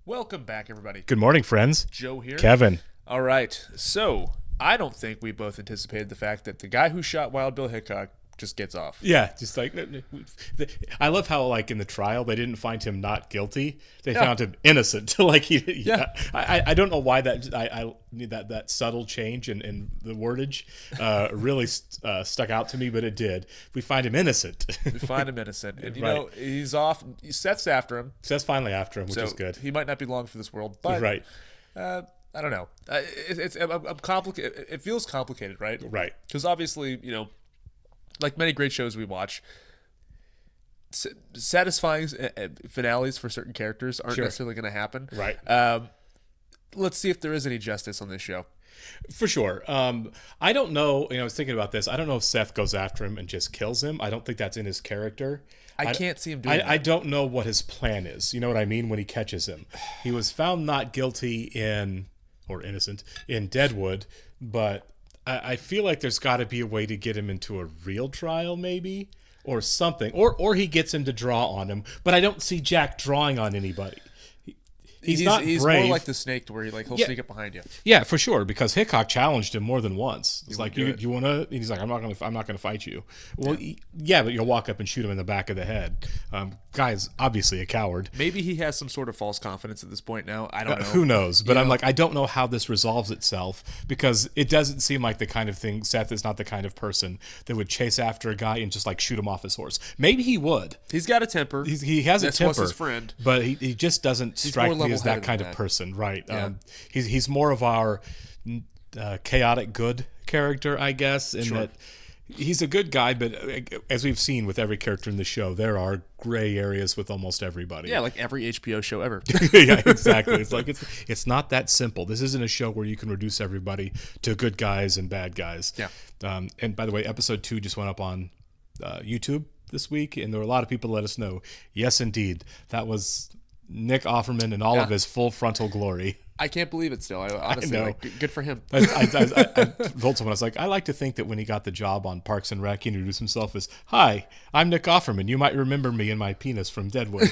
Welcome back, everybody. Good morning, friends. Joe here. Kevin. All right. So, I don't think we both anticipated the fact that the guy who shot Wild Bill Hickok just gets off. Yeah, just like I love how, like, in the trial they didn't find him not guilty; they found him innocent. Like I don't know why that I need that subtle change in the wordage really stuck out to me, but it did. We find him innocent. We find him innocent, and you know he's off. Seth's after him. Seth's finally after him, which is good. He might not be long for this world, but right. I don't know. I'm complicated. It feels complicated, right? Right. Because obviously, you know, like many great shows we watch, satisfying finales for certain characters aren't necessarily going to happen. Right. Let's see if there is any justice on this show. For sure. I don't know. I was thinking about this. I don't know if Seth goes after him and just kills him. I don't think that's in his character. I can't see him doing that. I don't know what his plan is. You know what I mean? When he catches him. He was found not guilty or innocent in Deadwood, but I feel like there's got to be a way to get him into a real trial, maybe, or something, or he gets him to draw on him. But I don't see Jack drawing on anybody. He's not brave. He's more like the snake, where he'll sneak up behind you. Yeah, for sure. Because Hickok challenged him more than once. It's like, you want to? And he's like, I'm not gonna fight you. Well, yeah, but you'll walk up and shoot him in the back of the head. Guy's obviously a coward. Maybe he has some sort of false confidence at this point now. I don't know. Who knows? But I'm like, I don't know how this resolves itself, because it doesn't seem like the kind of thing. Seth is not the kind of person that would chase after a guy and just like shoot him off his horse. Maybe he would. He's got a temper. He has a temper. That's his friend. But he just doesn't strike me as that kind of person. Right. Yeah. He's more of our chaotic good character, I guess, in that he's a good guy, but as we've seen with every character in the show, there are gray areas with almost everybody. Yeah, like every HBO show ever. Yeah, exactly. It's like it's not that simple. This isn't a show where you can reduce everybody to good guys and bad guys. Yeah. And by the way, episode 2 just went up on YouTube this week, and there were a lot of people let us know. Yes, indeed, that was Nick Offerman in all of his full frontal glory. I can't believe it still. Honestly, I know. Good for him. I told someone, I was like, I like to think that when he got the job on Parks and Rec, he introduced himself as, "Hi, I'm Nick Offerman. You might remember me and my penis from Deadwood."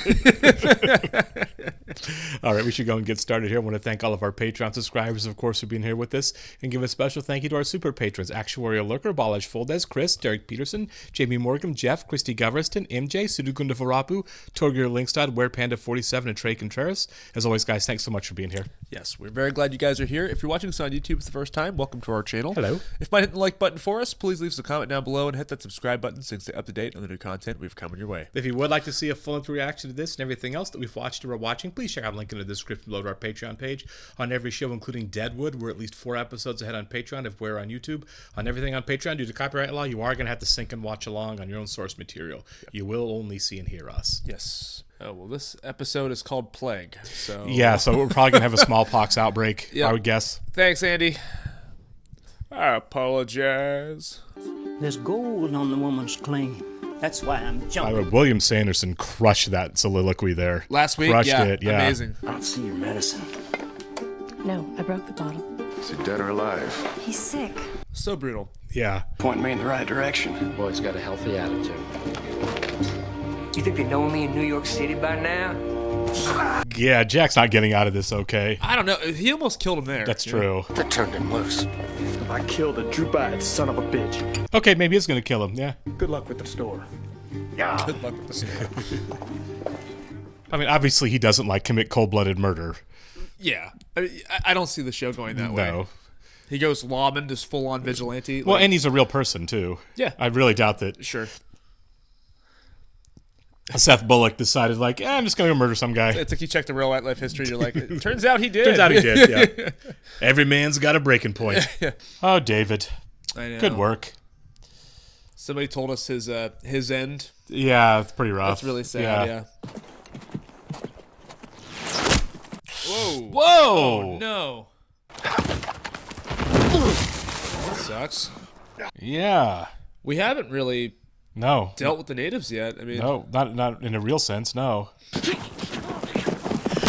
All right, we should go and get started here. I want to thank all of our Patreon subscribers, of course, for being here with us, and give a special thank you to our super patrons: Actuarial Lurker, Balash Foldes, Chris, Derek Peterson, Jamie Morgan, Jeff, Christy Goverston, MJ, Sudukunda Varapu, Torgir Linkstad, WerePanda47, and Trey Contreras. As always, guys, thanks so much for being here. Yes, we're very glad you guys are here. If you're watching us on YouTube for the first time, welcome to our channel. Hello. If you might hit the like button for us, please leave us a comment down below and hit that subscribe button so you can stay up to date on the new content we've coming your way. If you would like to see a full-length reaction to this and everything else that we've watched or are watching, please check out the link in the description below to our Patreon page. On every show, including Deadwood, we're at least 4 episodes ahead on Patreon if we're on YouTube. On everything on Patreon, due to copyright law, you are going to have to sync and watch along on your own source material. Yep. You will only see and hear us. Yes. Oh, well, this episode is called Plague. So we're probably going to have a smallpox outbreak, I would guess. Thanks, Andy. I apologize. There's gold on the woman's claim. That's why I'm jumping. William Sanderson crushed that soliloquy there. Last week, crushed it, yeah. Amazing. I don't see your medicine. No, I broke the bottle. Is he dead or alive? He's sick. So brutal. Yeah. Point me in the right direction. Boy's got a healthy attitude. You think they know me in New York City by now? Yeah, Jack's not getting out of this okay. I don't know. He almost killed him there. That's true. They turned him loose. I killed a droop-eyed son of a bitch. Okay, maybe it's going to kill him, yeah. Good luck with the store. Yeah. Good luck with the store. I mean, obviously he doesn't, like, commit cold-blooded murder. Yeah. I don't see the show going that way. No. He goes lawman, just full-on vigilante. Well, and he's a real person, too. Yeah. I really doubt that. Sure. Seth Bullock decided, like, I'm just going to go murder some guy. It's like you check the real life history, you're like, it turns out he did. Turns out he did, yeah. Every man's got a breaking point. Oh, David. I know. Good work. Somebody told us his end. Yeah, it's pretty rough. That's really sad, yeah. Whoa. Whoa! Oh, no. That sucks. Yeah. We haven't really dealt with the natives yet. I mean, no, not in a real sense, no.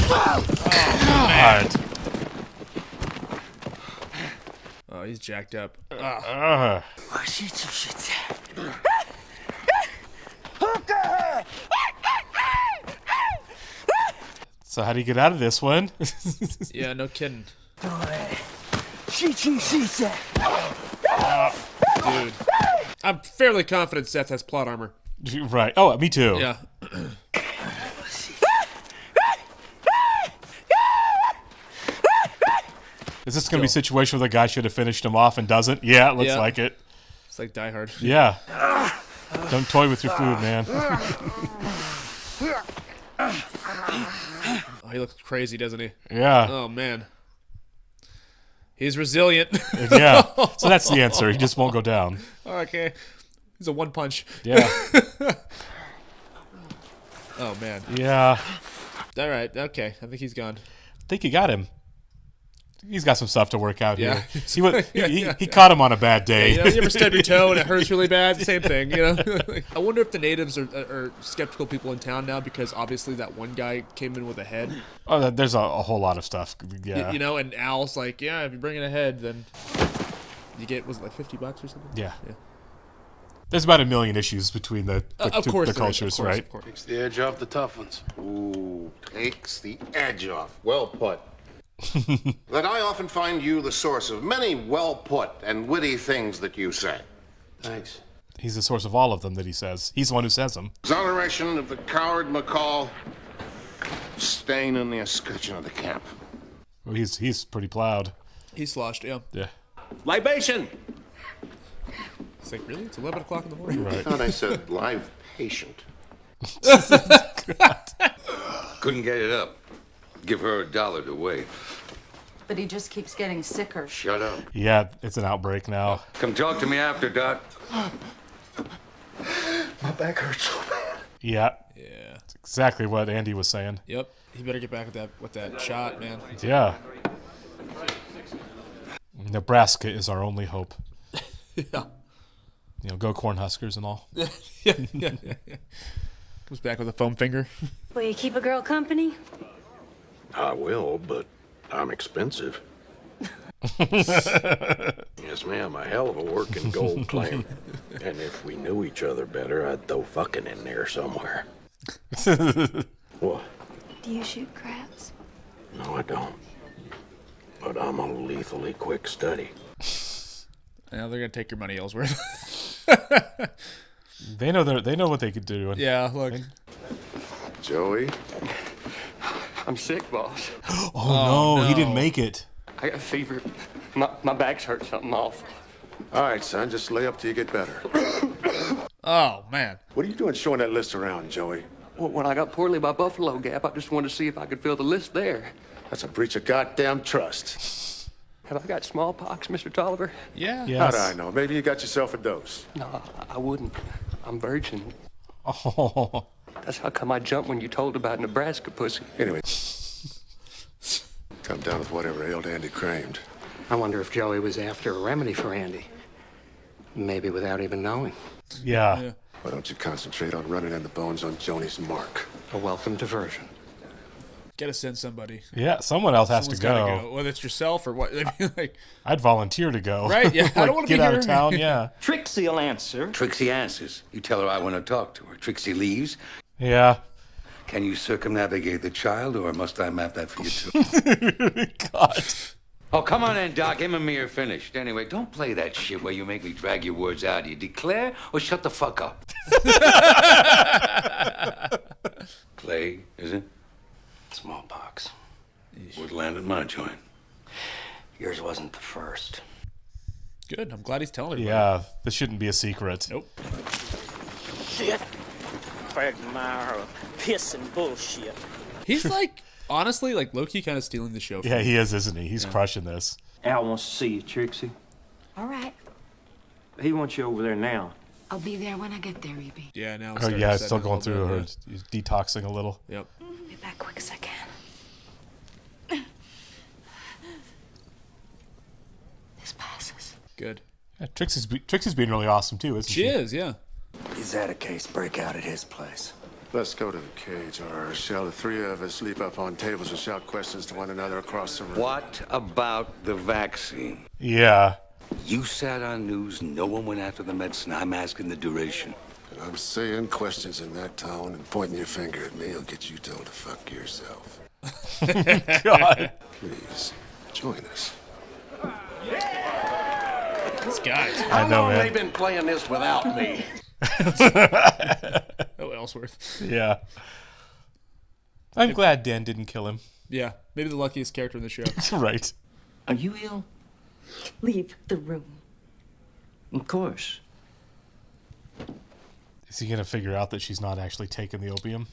Oh, God. Oh, he's jacked up. So how do you get out of this one? Yeah, no kidding. Dude. I'm fairly confident Seth has plot armor. Right. Oh, me too. Yeah. Is this going to be a situation where the guy should have finished him off and doesn't? Yeah, it looks Yeah. like it. It's like Die Hard. Yeah. Don't toy with your food, man. Oh, he looks crazy, doesn't he? Yeah. Oh, man. He's resilient. Yeah. So that's the answer. He just won't go down. Okay. He's a one punch. Yeah. Oh, man. Yeah. All right. Okay. I think he's gone. I think you got him. He's got some stuff to work out Yeah. here. He caught him on a bad day. You ever stub your toe and it hurts really bad? Same thing, I wonder if the natives are skeptical people in town now because obviously that one guy came in with a head. Oh, there's a whole lot of stuff. Yeah. And Al's like, yeah, if you bring in a head, then you get, was it like $50 or something? Yeah. There's about 1 million issues between the Of course the there is, cultures, of course, right? of course. Takes the edge off the tough ones. Ooh, takes the edge off. Well put. That I often find you the source of many well put and witty things that you say. Thanks. He's the source of all of them that he says. He's the one who says them. Exoneration of the coward McCall, staying in the escutcheon of the camp. Well, he's pretty proud. He sloshed, yeah. Yeah. Libation! It's like, really? It's 11 o'clock in the morning? I thought I said live patient. Couldn't get it up. Give her $1 to weigh. But he just keeps getting sicker. Shut up. Yeah, it's an outbreak now. Come talk to me after, Doc. My back hurts so bad. Yeah. Yeah. It's exactly what Andy was saying. Yep. He better get back with that shot, man. Yeah. Nebraska is our only hope. Yeah. Go Cornhuskers and all. Yeah. Comes back with a foam finger. Will you keep a girl company? I will, but I'm expensive. Yes, ma'am, a hell of a working gold claim. And if we knew each other better, I'd throw fucking in there somewhere. What? Do you shoot crabs? No, I don't. But I'm a lethally quick study. Yeah, they're gonna take your money, Ellsworth. They know what they could do. Yeah, look. Joey? I'm sick, boss. Oh, no, he didn't make it. I got a fever. My back's hurt something awful. All right, son, just lay up till you get better. Oh, man. What are you doing showing that list around, Joey? Well, when I got poorly by Buffalo Gap, I just wanted to see if I could fill the list there. That's a breach of goddamn trust. Have I got smallpox, Mr. Tolliver? Yeah. Yes. How do I know? Maybe you got yourself a dose. No, I wouldn't. I'm virgin. Oh. That's how come I jumped when you told about Nebraska pussy. Anyway, come down with whatever ailed Andy Cramed. I wonder if Joey was after a remedy for Andy. Maybe without even knowing. Yeah. Why don't you concentrate on running in the bones on Joni's mark? A welcome diversion. Gotta send somebody. Yeah, someone else has to Someone's gotta go. Whether it's yourself or what. I mean, like, I'd volunteer to go. Right, yeah, I don't wanna get be out here. of town, yeah. Trixie'll answer. Trixie answers. You tell her I want to talk to her. Trixie leaves. Yeah. Can you circumnavigate the child, or must I map that for you too? God. Oh, come on in, Doc. Him and me are finished. Anyway, don't play that shit where you make me drag your words out. You declare or shut the fuck up. Clay, is it? Smallpox. Would land in my joint. Yours wasn't the first. good. I'm glad he's telling everybody. Yeah, this shouldn't be a secret. Nope. Shit. Quagmire of piss and bullshit. He's like, honestly, like low-key kind of stealing the show from Yeah, me. he is, isn't he? He's crushing this. Al wants to see you, Trixie. All right. He wants you over there now. I'll be there when I get there, E.B. Yeah, now. Oh, yeah, it's still going through her. He's detoxing a little. Yep. Be back quick as I can. This passes. Good. Yeah, Trixie's being really awesome, too, isn't she? She is, yeah. Is that a case breakout at his place? Let's go to the cage, or shall the three of us leap up on tables and shout questions to one another across the room? What about the vaccine? Yeah. You sat on news, no one went after the medicine. I'm asking the duration. And I'm saying questions in that tone and pointing your finger at me will get you told to fuck yourself. God. Please, join us. These guys. I know, How long man. they been playing this without me? Oh, Ellsworth. Yeah. I'm glad Dan didn't kill him. Yeah, maybe the luckiest character in the show. Right. Are you ill? Leave the room. Of course. Is he going to figure out that she's not actually taking the opium?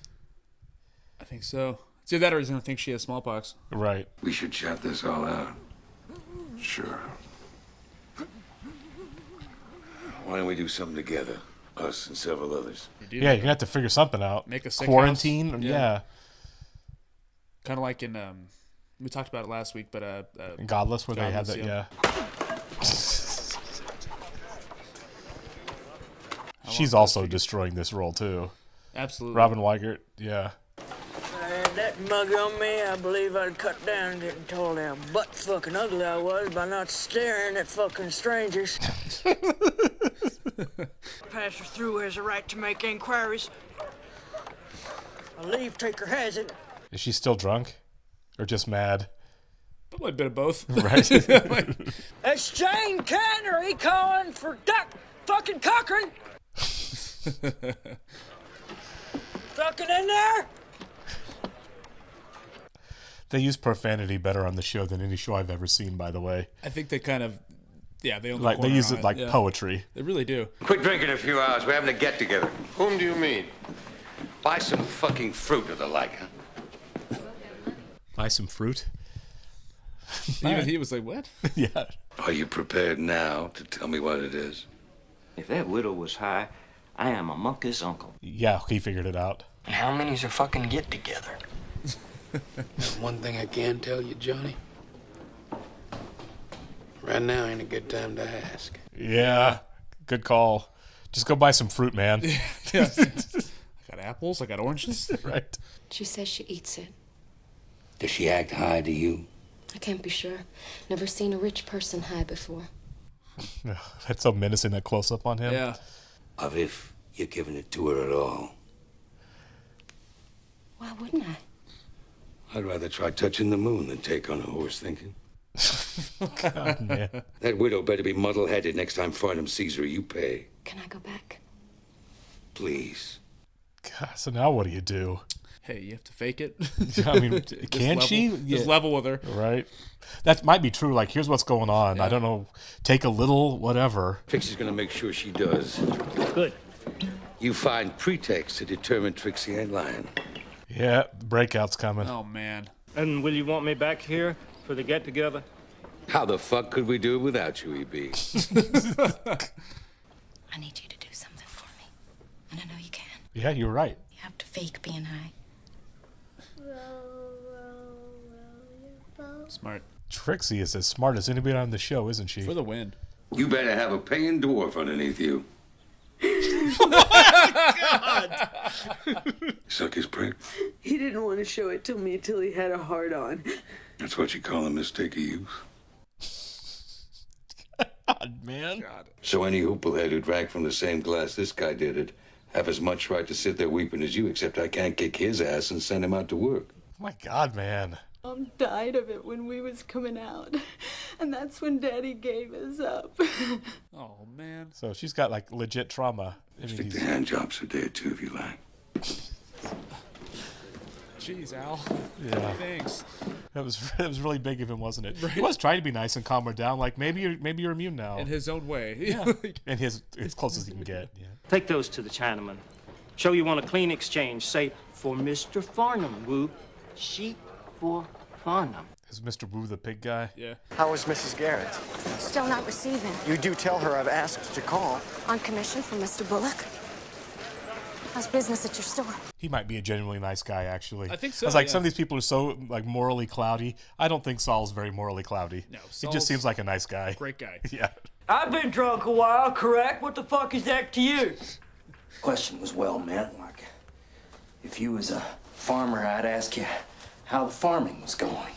I think so. It's either that or he's going to think she has smallpox. Right. We should chat this all out. Sure. Why don't we do something together? Us and several others. You do. Yeah, you're going to have to figure something out. Make a sick Quarantine? house. Yeah. Kind of like in, we talked about it last week, but In Godless, where they had Godless, that, yeah. She's also destroying this role, too. Absolutely. Robin Weigert, yeah. That mug on me, I believe I'd cut down getting told how butt fucking ugly I was by not staring at fucking strangers. Passer through has a right to make inquiries. A leave taker has it. Is she still drunk? Or just mad? Probably a bit of both. Right. That's Jane Canner, he calling for Duck fucking Cochran. Fucking in there? They use profanity better on the show than any show I've ever seen, by the way. I think they kind of, yeah, they own the Like, they corner use on it like yeah. poetry. They really do. Quit drinking a few hours. We're having a get-together. Whom do you mean? Buy some fucking fruit or the like, huh? Buy some fruit. Even he was like, what? Yeah. Are you prepared now to tell me what it is? If that widow was high, I am a monkey's uncle. Yeah, he figured it out. How many's a fucking get together? One thing I can tell you, Johnny. Right now ain't a good time to ask. Yeah. Good call. Just go buy some fruit, man. Yeah. I got apples. I got oranges. Right. She says she eats it. Does she act high to you? I can't be sure. Never seen a rich person high before. That's so menacing, that close-up on him. Yeah. Of if you're giving it to her at all. Why wouldn't I? I'd rather try touching the moon than take on a horse thinking. God, man. That widow better be muddle-headed next time Farnham sees her. You pay. Can I go back? Please. God, so now what do you do? Hey, you have to fake it. I mean, can she? Just level with her. Right. That might be true. Like, here's what's going on. Yeah. I don't know. Take a little, whatever. Trixie's gonna make sure she does. Good. You find pretext to determine Trixie ain't lying. Yeah, the breakout's coming. Oh, man. And will you want me back here for the get-together? How the fuck could we do it without you, E.B.? I need you to do something for me. And I know you can. Yeah, you're right. You have to fake being high. Smart. Trixie is as smart as anybody on the show, isn't she? For the win. You better have a paying dwarf underneath you. Suck his prick. He didn't want to show it to me till he had a heart on. That's what you call a mistake of youth. God, man. God. So any hooplehead who drank from the same glass this guy did it have as much right to sit there weeping as you, except I can't kick his ass and send him out to work. Oh my God, man. Mom died of it when we was coming out, and that's when Daddy gave us up. Oh, man. So she's got like legit trauma. I mean, Stick to hand jobs a day or two if you like. Jeez, Al. Yeah. Thanks. That was really big of him, wasn't it? He was trying to be nice and calm her down. Like maybe you're immune now. In his own way. Yeah. And his as close as he can get. Yeah. Take those to the Chinaman. Show you want a clean exchange. Say, for Mr. Farnham, woo. Sheep for Farnham. Is Mr. Wu the pig guy? Yeah. How is Mrs. Garrett? Still not receiving. You do tell her I've asked to call. On commission from Mr. Bullock. How's business at your store? He might be a genuinely nice guy, actually. I think so, I was like, yeah. some of these people are so like morally cloudy. I don't think Saul's very morally cloudy. No, he Saul's just seems like a nice guy. Great guy. Yeah. I've been drunk a while, correct? What the fuck is that to you? Question was well meant. Like, if you was a farmer, I'd ask you how the farming was going.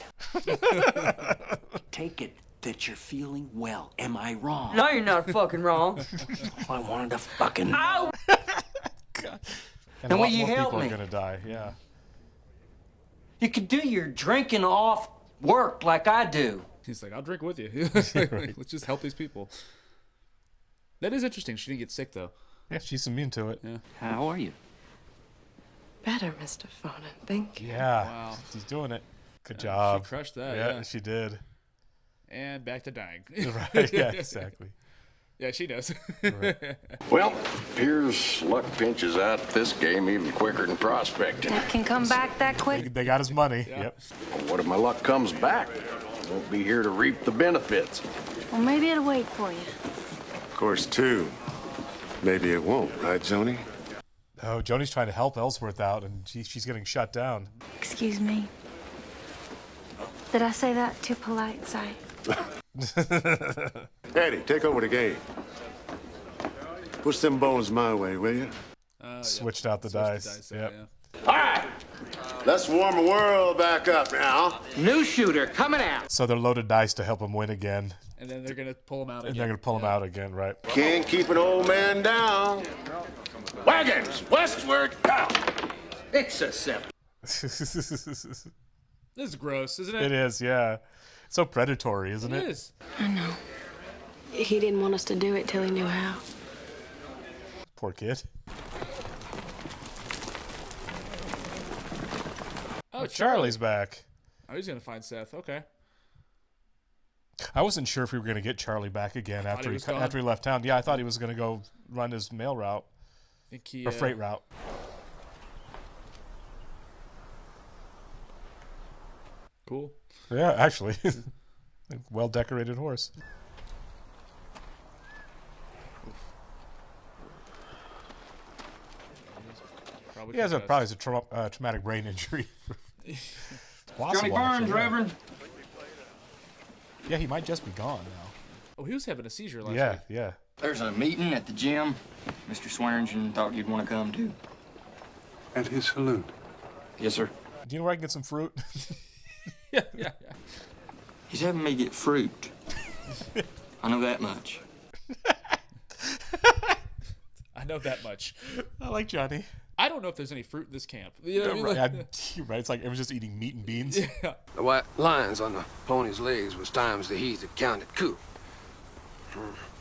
Take it that you're feeling well. Am I wrong? No, you're not fucking wrong. I wanted to fucking... Ow! God. And a will lot you more help people me? are gonna die. Yeah. You could do your drinking off work like I do. He's like, I'll drink with you. Let's just help these people. That is interesting. She didn't get sick, though. Yeah, she's immune to it. Yeah. How are you? Better, Mr. Farnham. Thank you. Yeah. Wow. She's doing it. Good job. She crushed that. Yeah, Yeah. she did. And back to dying. Right. Yeah, exactly. Yeah, she does. Right. Well, appears luck pinches out this game even quicker than prospecting. That can come back that quick. They got his money. Yeah. Yep. What if my luck comes back? I won't be here to reap the benefits. Well, maybe it'll wait for you. Of course, too. Maybe it won't, right, Joni? Oh, Joni's trying to help Ellsworth out, and she's getting shut down. Excuse me. Did I say that too polite, Si? Eddie, take over the game. Push them bones my way, will you? Switched out the dice. Yep. All right. Let's warm the world back up now. New shooter coming out. So they're loaded dice to help him win again. And then they're going to pull him out again. And they're going to pull him out again, right? Can't keep an old man down. Wagons, westward, go. It's a simple. This is gross, isn't it? It is, yeah. So predatory, isn't it? It is. I know. He didn't want us to do it till he knew how. Poor kid. Oh, Charlie's back. Oh, he's going to find Seth. Okay. I wasn't sure if we were going to get Charlie back again after he left town. Yeah, I thought he was going to go run his mail route. Or freight route. Cool. Yeah, actually. Well-decorated horse. He has probably a traumatic brain injury. Johnny Barnes, Reverend. Yeah, he might just be gone now. Oh, he was having a seizure last week. Yeah. There's a meeting at the gym. Mr. Swearingen thought you'd want to come too. At his saloon. Yes, sir. Do you know where I can get some fruit? Yeah. He's having me get fruit. I know that much. I know that much. I like Johnny. I don't know if there's any fruit in this camp. You know what I mean? You're right. It's like everyone's just eating meat and beans. Yeah. The white lines on the pony's legs was times the heat that counted coup.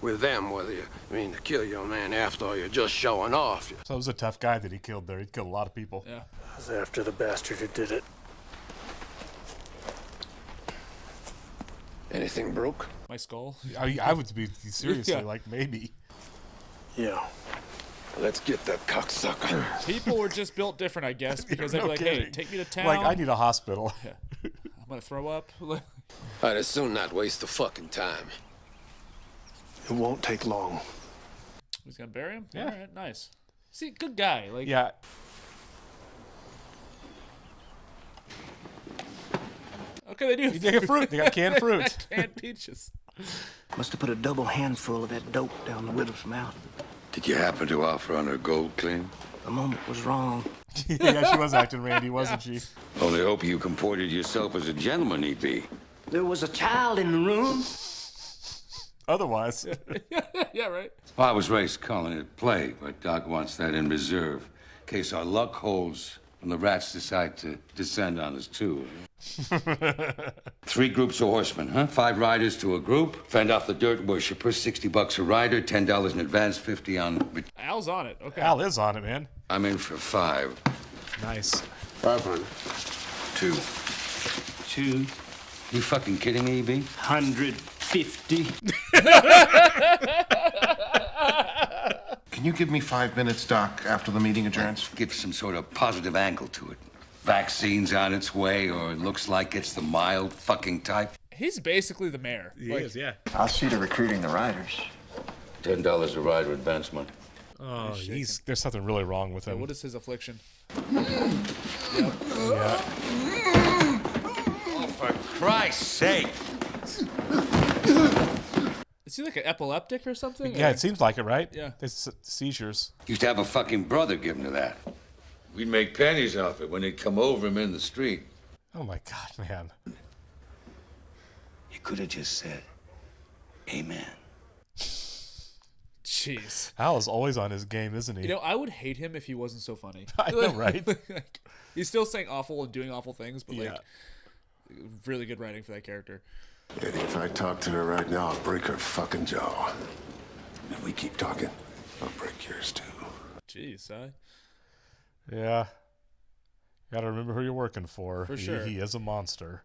With them, whether you mean to kill your man after or you're just showing off. So it was a tough guy that he killed there. He killed a lot of people. Yeah. I was after the bastard who did it. Anything broke? My skull? I would be seriously Yeah. like maybe. Yeah. Let's get that cocksucker. People were just built different, I guess, because they'd be like, hey, take me to town. Like, I need a hospital. Yeah. I'm going to throw up. I'd as soon not waste the fucking time. It won't take long. He's going to bury him? Yeah. All right, nice. See, good guy. Like, Yeah. Okay, they do. They got fruit. They got canned fruit. Canned peaches. Must have put a double handful of that dope down the widow's mouth. Did you happen to offer on her gold claim? The moment was wrong. Yeah, she was acting Randy, wasn't she? Only hope you comported yourself as a gentleman, E.B. There was a child in the room. Otherwise. Yeah, right. Well, I was raised calling it play, but Doc wants that in reserve in case our luck holds when the rats decide to descend on us, too. 3 groups of horsemen, huh? 5 riders to a group. Fend off the dirt worshippers, $60 a rider, $10 in advance, $50 on... Al's on it. Okay. Al is on it, man. I'm in for 5. Nice. 500. 2. 2. You fucking kidding me, E.B.? 150. Can you give me 5 minutes, Doc, after the meeting adjourns? Give some sort of positive angle to it. Vaccine's on its way, or it looks like it's the mild fucking type. He's basically the mayor. He is, yeah. I'll see to recruiting the riders. $10 a rider advancement. Oh, there's something really wrong with him. What is his affliction? Yeah. Oh, for Christ's sake! Is he like an epileptic or something? Yeah, or? it seems like it, right? Yeah. It's seizures. Used to have a fucking brother give him to that. We'd make pennies off it when they'd come over him in the street. Oh my God, man. You could have just said, amen. Jeez. Al is always on his game, isn't he? You know, I would hate him if he wasn't so funny. I know, right? Like, he's still saying awful and doing awful things, but Yeah. like, really good writing for that character. Eddie, if I talk to her right now, I'll break her fucking jaw. If we keep talking, I'll break yours too. Jeez, Yeah. Gotta remember who you're working for. For sure. He is a monster.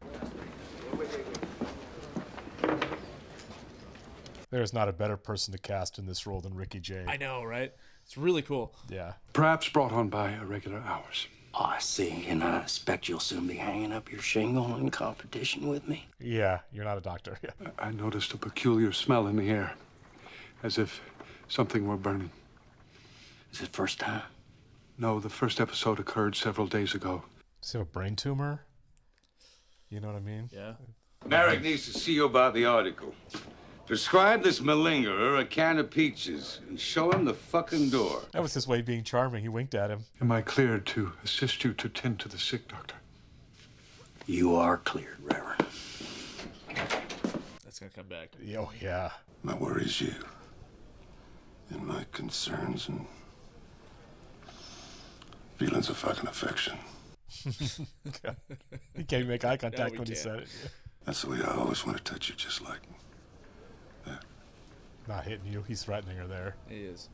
There's not a better person to cast in this role than Ricky Jay. I know, right? It's really cool. Yeah. Perhaps brought on by irregular hours. Oh, I see. And I expect you'll soon be hanging up your shingle in competition with me. Yeah, you're not a doctor. Yeah. I noticed a peculiar smell in the air, as if something were burning. Is it first time? No, the first episode occurred several days ago. Does he have a brain tumor? You know what I mean? Yeah. Merrick needs to see you about the article. Prescribe this malingerer a can of peaches and show him the fucking door. That was his way of being charming. He winked at him. Am I cleared to assist you to tend to the sick, Doctor? You are cleared, Reverend. That's gonna come back. Oh, yeah. My worry's you. And my concerns and feelings of fucking affection. He can't make eye contact No, when he can't. said it. Yeah. That's the way I always want to touch you, just like that. Not hitting you. He's threatening her there. He is.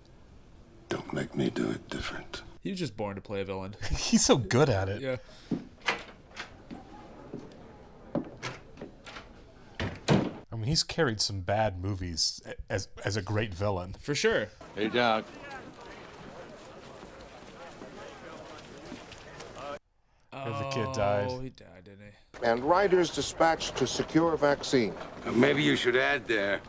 Don't make me do it different. He was just born to play a villain. He's so good at it. Yeah. I mean, he's carried some bad movies as a great villain. For sure. Hey, Doc. The kid died. Oh, he died, didn't he? And riders dispatched to secure a vaccine. Maybe you should add there,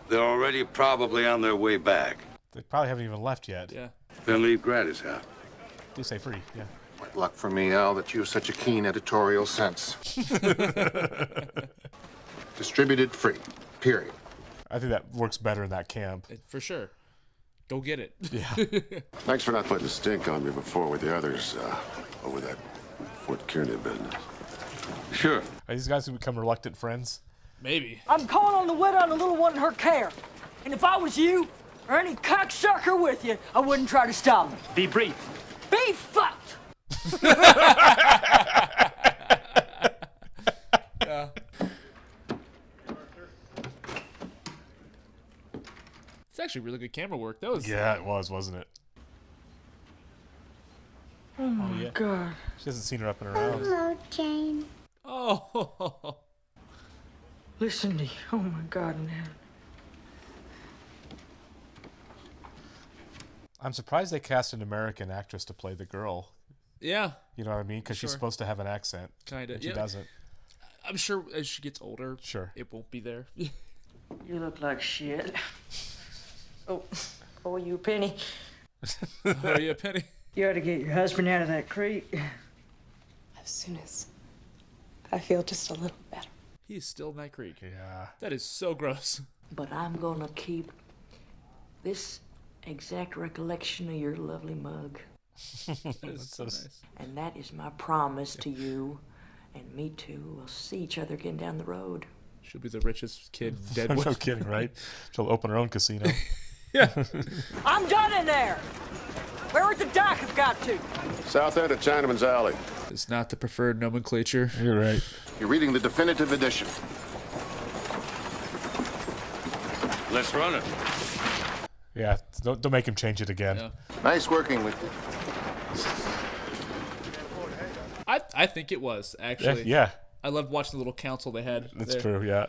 they're already probably on their way back. They probably haven't even left yet. Yeah. Then leave gratis, huh? Do say free, yeah. What luck for me, Al, that you have such a keen editorial sense. Distributed free. Period. I think that works better in that camp. For sure. Go get it. Yeah. Thanks for not putting a stink on me before with the others over that Fort Kearney business. Sure. Are these guys who become reluctant friends? Maybe. I'm calling on the widow and the little one in her care. And if I was you, or any cocksucker with you, I wouldn't try to stop me. Be brief. Be fucked! Yeah. It's actually really good camera work. That was. Yeah, it was, wasn't it? Oh my yeah. God. She hasn't seen her up and around. Hello, Jane. Oh. Listen to you. Oh my God, man. I'm surprised they cast an American actress to play the girl. Yeah. You know what I mean? Because she's Sure. supposed to have an accent. Kinda. And she Yeah. doesn't. I'm sure as she gets older, Sure. it won't be there. You look like shit. Oh, you Penny. Oh, yeah, Penny. You ought to get your husband out of that creek. As soon as I feel just a little better. He's still in that creek. Yeah. That is so gross. But I'm gonna keep this exact recollection of your lovely mug. That's so nice. And that is my promise to you. And me too. We'll see each other again down the road. She'll be the richest kid in Deadwood. No kidding, right? She'll open her own casino. Yeah. I'm done in there. Where would the doc have got to? South end of Chinaman's Alley. It's not the preferred nomenclature. You're right. You're reading the definitive edition. Let's run it. Yeah, don't make him change it again. Yeah. Nice working with you. I think it was, actually. Yeah. I loved watching the little council they had. That's there. true, yeah.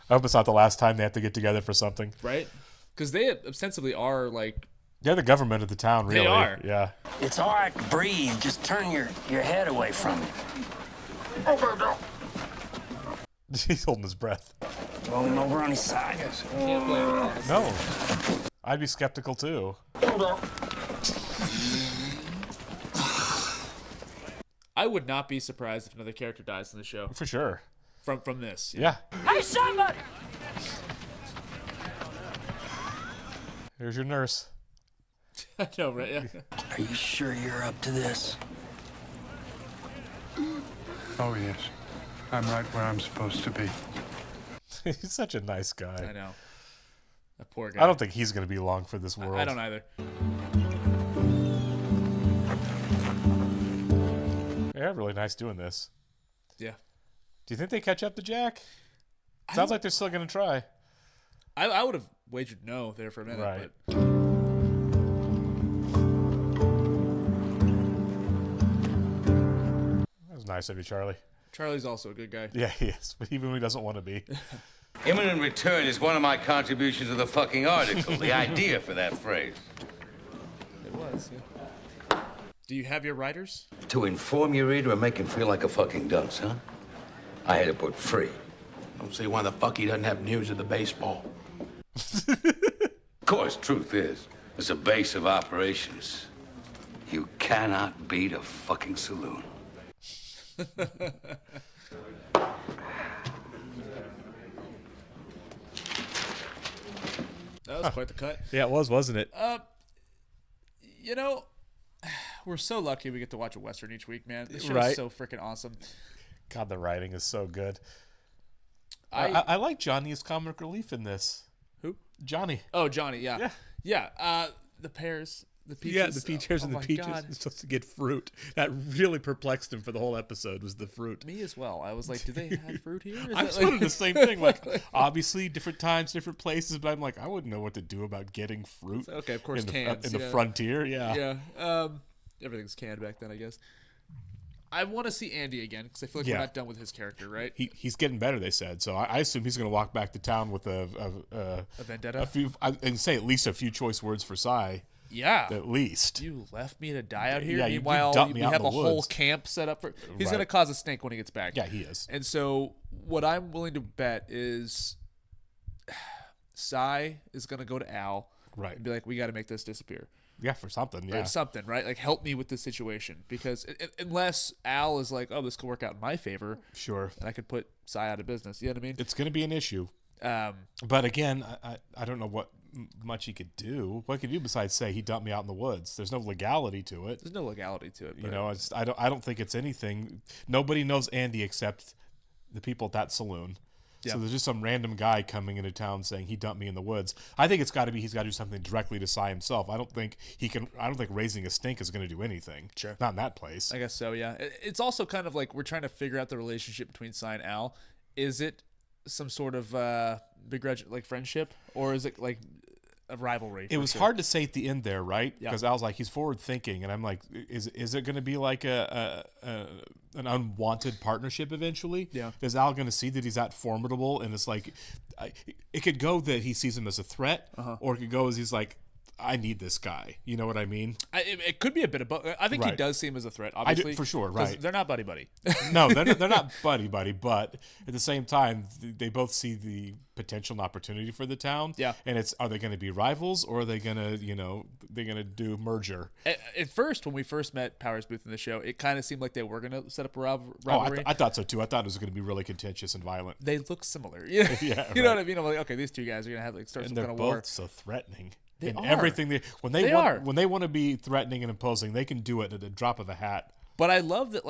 I hope it's not the last time they have to get together for something. Right? Because they ostensibly are, like... They're the government of the town, really. They are. Yeah. It's all right to breathe. Just turn your head away from it. He's holding his breath. Roll him over on his side. Can't blame him. No. I'd be skeptical, too. I would not be surprised if another character dies in the show. For sure. From this. Yeah. Hey, somebody! Here's your nurse. I know, right? Yeah. Are you sure you're up to this? Oh, yes. I'm right where I'm supposed to be. He's such a nice guy. I know. That poor guy. I don't think he's going to be long for this world. I don't either. Yeah, really nice doing this. Yeah. Do you think they catch up to Jack? Sounds like they're still going to try. I would have wagered no there for a minute. Right. But... That was nice of you, Charlie. Charlie's also a good guy. Yeah, he is. But even when he doesn't want to be. Imminent return is one of my contributions to the fucking article. The idea for that phrase. It was, yeah. Do you have your writers? To inform your reader and make him feel like a fucking dunce, huh? I had to put free. Don't see why the fuck he doesn't have news of the baseball. Of course, truth is, as a base of operations, you cannot beat a fucking saloon. That was quite the cut. Yeah, it was, wasn't it? You know, we're so lucky we get to watch a Western each week, man. This show's Right. so freaking awesome. God, the writing is so good. I like Johnny's comic relief in this. Who? Johnny. Oh, Johnny, yeah. Yeah. The pears, the peaches. Yeah, the peaches oh and the my peaches. God. He's supposed to get fruit. That really perplexed him for the whole episode, was the fruit. Me as well. I was like, do they have fruit here? Is I'm that sort of the same thing. Like, obviously, different times, different places, but I'm like, I wouldn't know what to do about getting fruit. Okay, of course, in the, cans. in the frontier, Yeah. Everything's canned back then, I guess. I want to see Andy again because I feel like we're not done with his character, right? He's getting better, they said. So I assume he's going to walk back to town with a vendetta. A few, and say at least a few choice words for Cy. Yeah, at least. You left me to die out here. Yeah, Meanwhile, we have a whole camp set up for. He's going to cause a stink when he gets back. Yeah, he is. And so, what I'm willing to bet is, Cy is going to go to Al, right, and be like, "We got to make this disappear." Yeah, for something. Yeah, or something, right? Like, help me with this situation, because unless Al is like, "Oh, this could work out in my favor," sure, and I could put Cy out of business. You know what I mean? It's going to be an issue. But again, I don't know what much he could do. What could he do besides say he dumped me out in the woods? There's no legality to it. There's no legality to it. You know, I don't think it's anything. Nobody knows Andy except the people at that saloon. Yeah. So there's just some random guy coming into town saying he dumped me in the woods. I think he's got to do something directly to Cy himself. I don't think raising a stink is going to do anything. Sure. Not in that place. I guess so, yeah. It's also kind of like we're trying to figure out the relationship between Cy and Al. Is it some sort of begrudge, like friendship, or is it like a rivalry? It was hard to say at the end there, right? Yeah. Because Al's like, he's forward thinking, and I'm like, is it going to be like an unwanted partnership eventually? Yeah. Is Al going to see that he's that formidable, and it's like, it could go that he sees him as a threat, or it could go as he's like, I need this guy. You know what I mean? It could be a bit of both. I think he does see him as a threat, obviously. For sure, right. They're not buddy-buddy. No, they're not buddy-buddy, but at the same time, they both see the potential and opportunity for the town. Yeah. And are they going to be rivals, or are they going to, they're going to do merger? At first, when we first met Powers Booth in the show, it kind of seemed like they were going to set up a rivalry. Oh, I thought so too. I thought it was going to be really contentious and violent. They look similar. You know, yeah, you know what I mean? I'm like, okay, these two guys are going to have start some kind of war. They're both so threatening. They and are. Everything when they want to be threatening and imposing, they can do it at a drop of a hat. But I love that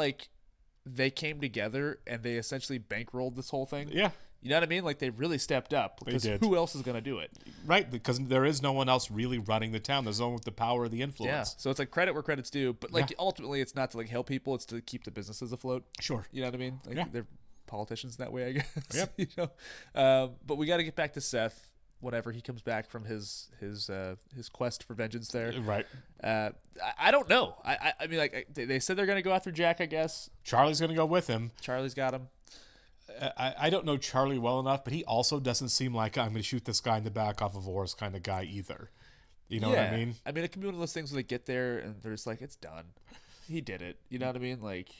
they came together and they essentially bankrolled this whole thing. Yeah. You know what I mean? Like, they really stepped up, because who else is going to do it? Right, because there is no one else really running the town. There's no one with the power of the influence. Yeah. So it's like credit where credit's due, but ultimately it's not to help people, it's to keep the businesses afloat. Sure. You know what I mean? They're politicians that way, I guess. Yep. You know? But we got to get back to Seth. Whenever he comes back from his quest for vengeance there. Right. I don't know. I mean, they said they're going to go after Jack, I guess. Charlie's going to go with him. Charlie's got him. I don't know Charlie well enough, but he also doesn't seem like I'm going to shoot this guy in the back off of a horse kind of guy either. You know what I mean? I mean, it can be one of those things where they get there and they're just like, it's done. He did it. You know what I mean? Like,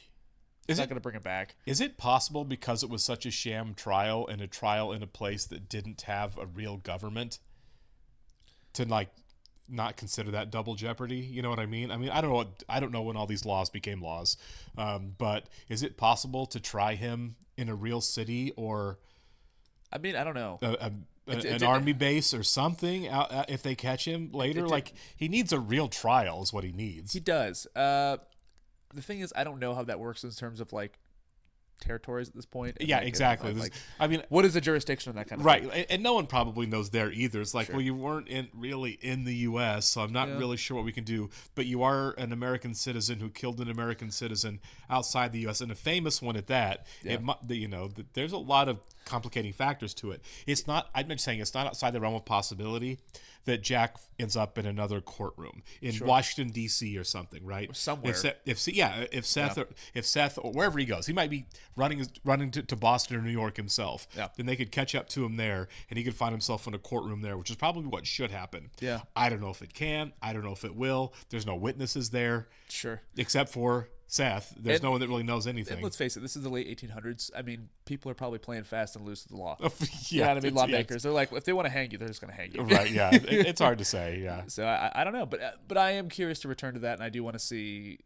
he's not going to bring it back. Is it possible, because it was such a sham trial and a trial in a place that didn't have a real government, to not consider that double jeopardy? You know what I mean? I mean, I don't know when all these laws became laws, but is it possible to try him in a real city, or? I mean, I don't know. An army base or something, if they catch him later? He needs a real trial is what he needs. He does. The thing is, I don't know how that works in terms of territories at this point. And Yeah, like, exactly. Like, I mean, what is the jurisdiction of that kind of right? thing? And no one probably knows there either. It's like, Sure. well, you weren't really in the U.S., so I'm not Yeah. really sure what we can do. But you are an American citizen who killed an American citizen outside the U.S. and a famous one at that. Yeah. There's a lot of complicating factors to it. It's not. I'm just saying it's not outside the realm of possibility that Jack ends up in another courtroom in Sure. Washington D.C. or something, right? Somewhere. If Seth or wherever he goes, he might be running to Boston or New York himself. Yeah. Then they could catch up to him there, and he could find himself in a courtroom there, which is probably what should happen. Yeah. I don't know if it can. I don't know if it will. There's no witnesses there. Sure. Except for Seth. There's no one that really knows anything. And let's face it, this is the late 1800s. I mean, people are probably playing fast and loose with the law. Yeah, You know what I mean? it's- Lawmakers, they're like, if they want to hang you, they're just going to hang you. Right, yeah. It's hard to say, yeah. So I don't know, but I am curious to return to that, and I do want to see.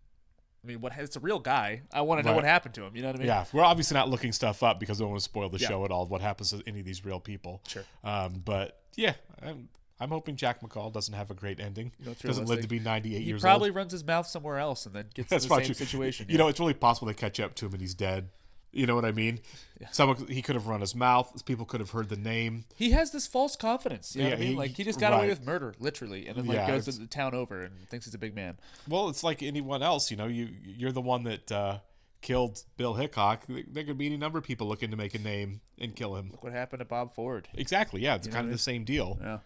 I mean, it's a real guy. I want to know Right. what happened to him. You know what I mean? Yeah, we're obviously not looking stuff up because we don't want to spoil the Yeah. show at all. What happens to any of these real people? Sure. But yeah, I'm hoping Jack McCall doesn't have a great ending. You know, it's doesn't live to realistic. be 98 He years probably old. runs his mouth somewhere else and then gets That's in the probably same true. situation. You know, it's really possible they catch up to him and he's dead. You know what I mean? Yeah. He could have run his mouth. People could have heard the name. He has this false confidence. You know what I mean? Like he just got away right. with murder, literally, and then like Yeah, goes to it's- the town over and thinks he's a big man. Well, it's like anyone else. You know, you're the one that killed Bill Hickok. There could be any number of people looking to make a name and kill him. Look what happened to Bob Ford. Exactly. Yeah, it's You know kind what of I the same deal. Yeah.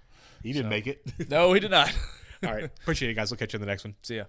He didn't So- make it. No, he did not. All right. Appreciate it, guys. We'll catch you in the next one. See ya.